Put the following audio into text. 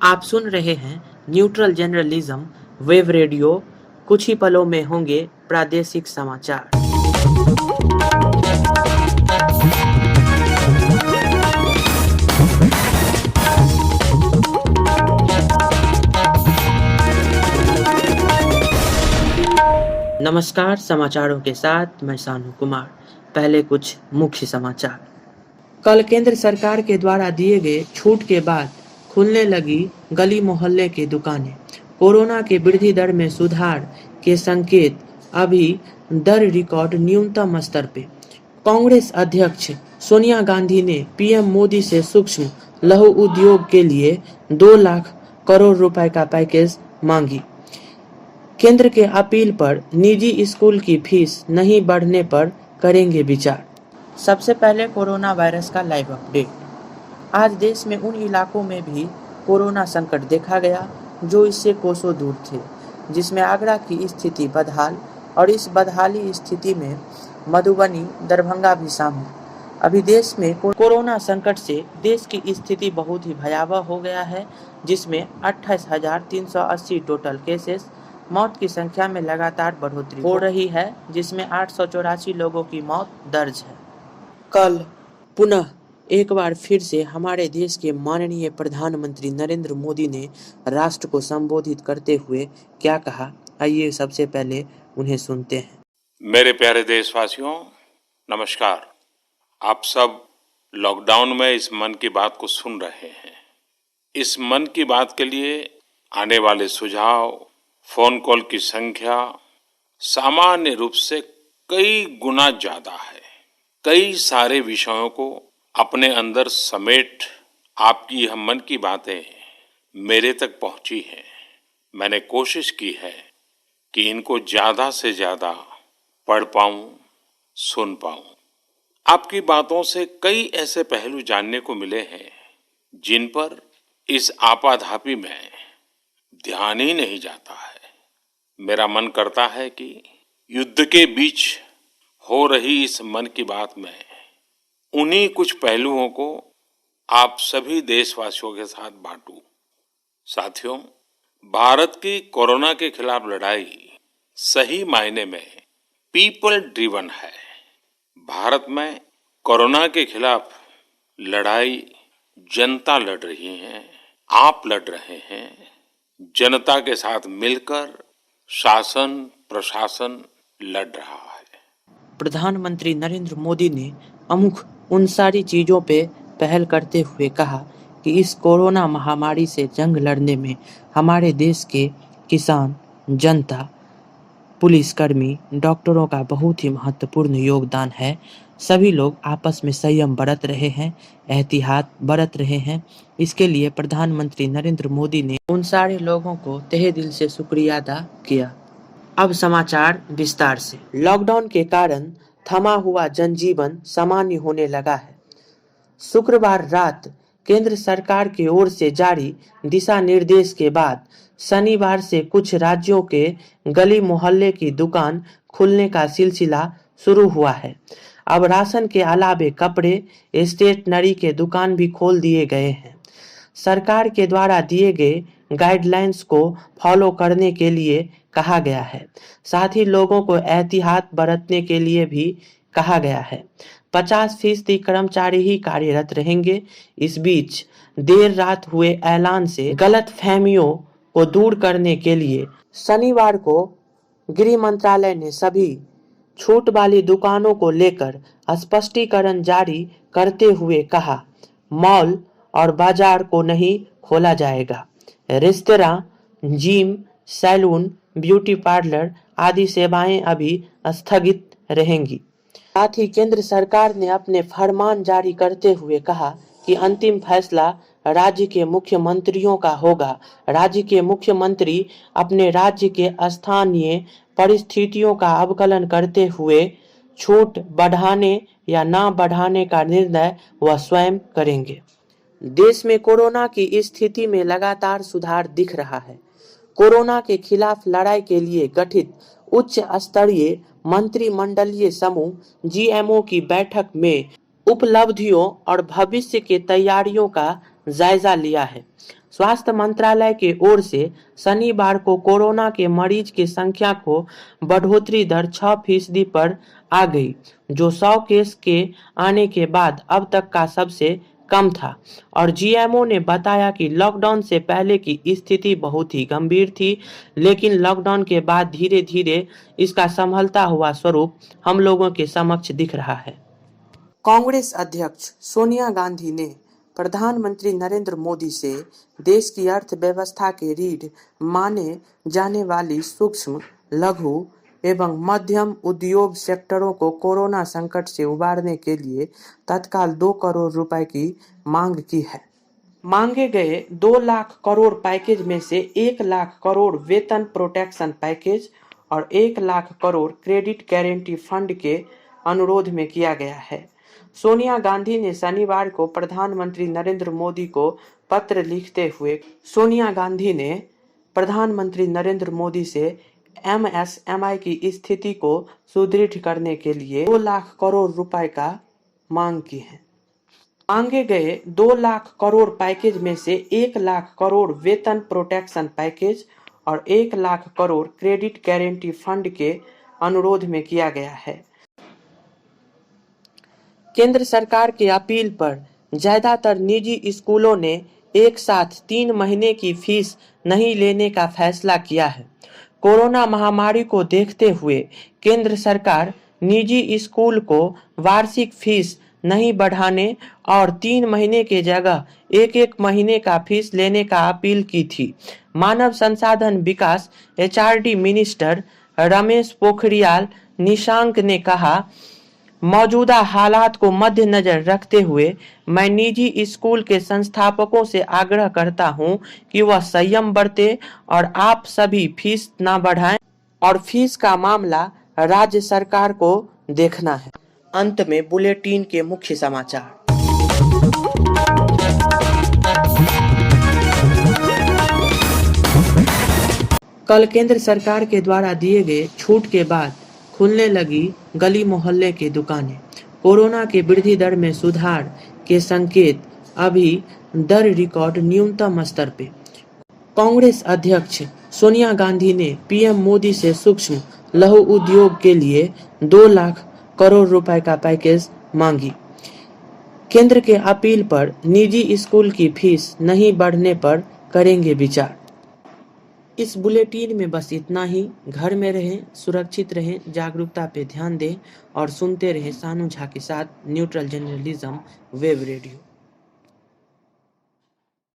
आप सुन रहे हैं न्यूट्रल जर्नलिज्म वेब रेडियो। कुछ ही पलों में होंगे प्रादेशिक समाचार। नमस्कार, समाचारों के साथ मैं सानू कुमार। पहले कुछ मुख्य समाचार। कल केंद्र सरकार के द्वारा दिए गए छूट के बाद खुलने लगी गली मोहल्ले की दुकानें। कोरोना के वृद्धि दर में सुधार के संकेत, अभी दर रिकॉर्ड न्यूनतम स्तर पे। कांग्रेस अध्यक्ष सोनिया गांधी ने पीएम मोदी से सूक्ष्म लघु उद्योग के लिए 2 लाख करोड़ रुपए का पैकेज मांगी। केंद्र के अपील पर निजी स्कूल की फीस नहीं बढ़ने पर करेंगे विचार। सबसे पहले कोरोना वायरस का लाइव अपडेट। आज देश में उन इलाकों में भी कोरोना संकट देखा गया जो इससे कोसों दूर थे, जिसमें आगरा की स्थिति बदहाल और इस बदहाली स्थिति में मधुबनी, दरभंगा भी शामिल। अभी देश में कोरोना संकट से देश की स्थिति बहुत ही भयावह हो गया है, जिसमें 28,380 टोटल केसेस, मौत की संख्या में लगातार बढ़ोतरी हो रही है, जिसमें 884 लोगों की मौत दर्ज है। कल पुनः एक बार फिर से हमारे देश के माननीय प्रधानमंत्री नरेंद्र मोदी ने राष्ट्र को संबोधित करते हुए क्या कहा, आइए सबसे पहले उन्हें सुनते हैं। मेरे प्यारे देशवासियों, नमस्कार। आप सब लॉकडाउन में इस मन की बात को सुन रहे हैं। इस मन की बात के लिए आने वाले सुझाव, फोन कॉल की संख्या सामान्य रूप से कई गुना ज्यादा है। कई सारे विषयों को अपने अंदर समेट आपकी यह मन की बातें मेरे तक पहुंची हैं। मैंने कोशिश की है कि इनको ज्यादा से ज्यादा पढ़ पाऊं, सुन पाऊं। आपकी बातों से कई ऐसे पहलू जानने को मिले हैं जिन पर इस आपाधापी में ध्यान ही नहीं जाता है। मेरा मन करता है कि युद्ध के बीच हो रही इस मन की बात में उन्हीं कुछ पहलुओं को आप सभी देशवासियों के साथ बांटूं। साथियों, भारत की कोरोना के खिलाफ लड़ाई सही मायने में पीपल ड्रिवन है। भारत में कोरोना के खिलाफ लड़ाई जनता लड़ रही है, आप लड़ रहे हैं। जनता के साथ मिलकर शासन प्रशासन लड़ रहा है। प्रधानमंत्री नरेंद्र मोदी ने अमुक उन सारी चीजों पे पहल करते हुए कहा कि इस कोरोना महामारी से जंग लड़ने में हमारे देश के किसान, जनता, पुलिसकर्मी, डॉक्टरों का बहुत ही महत्वपूर्ण योगदान है। सभी लोग आपस में संयम बरत रहे हैं, एहतियात बरत रहे हैं। इसके लिए प्रधानमंत्री नरेंद्र मोदी ने उन सारे लोगों को तहे दिल से शुक्रिया अदा किया। अब समाचार विस्तार से। लॉकडाउन के कारण थमा हुआ जनजीवन सामान्य होने लगा है। शुक्रवार रात केंद्र सरकार की ओर से जारी दिशा निर्देश के बाद शनिवार से कुछ राज्यों के गली मोहल्ले की दुकान खुलने का सिलसिला शुरू हुआ है। अब राशन के अलावे कपड़े, स्टेशनरी के दुकान भी खोल दिए गए हैं। सरकार के द्वारा दिए गए गाइडलाइंस को फॉलो करने के लिए कहा गया है। साथ ही लोगों को एहतियात बरतने के लिए भी कहा गया है। 50% कर्मचारी ही कार्यरत रहेंगे। इस बीच देर रात हुए ऐलान से गलतफहमियों को दूर करने के लिए शनिवार को गृह मंत्रालय ने सभी छूट वाली दुकानों को लेकर स्पष्टीकरण जारी करते हुए कहा, मॉल और बाजार को नहीं खोला जाएगा। Restaurant, gym, salon, beauty parlour आदि सेवाएं अभी स्थगित रहेंगी। साथ ही केंद्र सरकार ने अपने फरमान जारी करते हुए कहा कि अंतिम फैसला राज्य के मुख्यमंत्रियों का होगा। राज्य के मुख्यमंत्री अपने राज्य के स्थानीय परिस्थितियों का आकलन करते हुए छूट बढ़ाने या ना बढ़ाने का निर्णय वह स्वयं करेंगे। देश में कोरोना की स्थिति में लगातार सुधार दिख रहा है। कोरोना के खिलाफ लड़ाई के लिए गठित उच्च स्तरीय मंत्रिमंडलीय समूह जीएमओ की बैठक में उपलब्धियों और भविष्य की तैयारियों का जायजा लिया है। स्वास्थ्य मंत्रालय के ओर से शनिवार को कोरोना के मरीज की संख्या को बढ़ोतरी दर 6% पर आ गई, जो 100 केस के आने के बाद अब तक का सबसे कम था। और जीएमओ ने बताया कि लॉकडाउन से पहले की स्थिति बहुत ही गंभीर थी, लेकिन लॉकडाउन के बाद धीरे धीरे इसका संभलता हुआ स्वरूप हम लोगों के समक्ष दिख रहा है। कांग्रेस अध्यक्ष सोनिया गांधी ने प्रधानमंत्री नरेंद्र मोदी से देश की अर्थव्यवस्था के रीढ़ माने जाने वाली सूक्ष्म, लघु एवं मध्यम उद्योग सेक्टरों को कोरोना संकट से उबारने के लिए तत्काल 2 करोड़ रुपए की मांग की है। मांगे गए 2 लाख करोड़ पैकेज में से 1 लाख करोड़ वेतन प्रोटेक्शन पैकेज और 1 lakh crore credit guarantee fund के अनुरोध में किया गया है। सोनिया गांधी ने शनिवार को प्रधानमंत्री नरेंद्र मोदी को पत्र लिखते हुए सोनिया गांधी ने प्रधानमंत्री नरेंद्र मोदी से एमएसएमई की स्थिति को सुदृढ़ करने के लिए 2 लाख करोड़ रुपए का मांग की है। मांगे गए 2 लाख करोड़ पैकेज में से 1 लाख करोड़ वेतन प्रोटेक्शन पैकेज और 1 lakh crore credit guarantee fund के अनुरोध में किया गया है। केंद्र सरकार की अपील पर ज्यादातर निजी स्कूलों ने एक साथ 3 महीने की फीस नहीं लेने का फैसला किया है। कोरोना महामारी को देखते हुए केंद्र सरकार निजी स्कूल को वार्षिक फीस नहीं बढ़ाने और 3 महीने के जगह 1-1 महीने का फीस लेने का अपील की थी। मानव संसाधन विकास एचआरडी मिनिस्टर रमेश पोखरियाल निशंक ने कहा, मौजूदा हालात को मद्देनजर रखते हुए मैं निजी स्कूल के संस्थापकों से आग्रह करता हूं कि वह संयम बरतें और आप सभी फीस न बढ़ाएं और फीस का मामला राज्य सरकार को देखना है। अंत में बुलेटिन के मुख्य समाचार। कल केंद्र सरकार के द्वारा दिए गए छूट के बाद खुलने लगी गली मोहल्ले की दुकानें। कोरोना के वृद्धि दर में सुधार के संकेत, अभी दर रिकॉर्ड न्यूनतम स्तर पे। कांग्रेस अध्यक्ष सोनिया गांधी ने पीएम मोदी से सूक्ष्म लघु उद्योग के लिए 2 लाख करोड़ रुपए का पैकेज मांगी। केंद्र के अपील पर निजी स्कूल की फीस नहीं बढ़ने पर करेंगे विचार। इस बुलेटिन में बस इतना ही। घर में रहें, सुरक्षित रहें, जागरूकता पे ध्यान दें और सुनते रहें सानू झा के साथ न्यूट्रल जर्नलिज्म वेब रेडियो।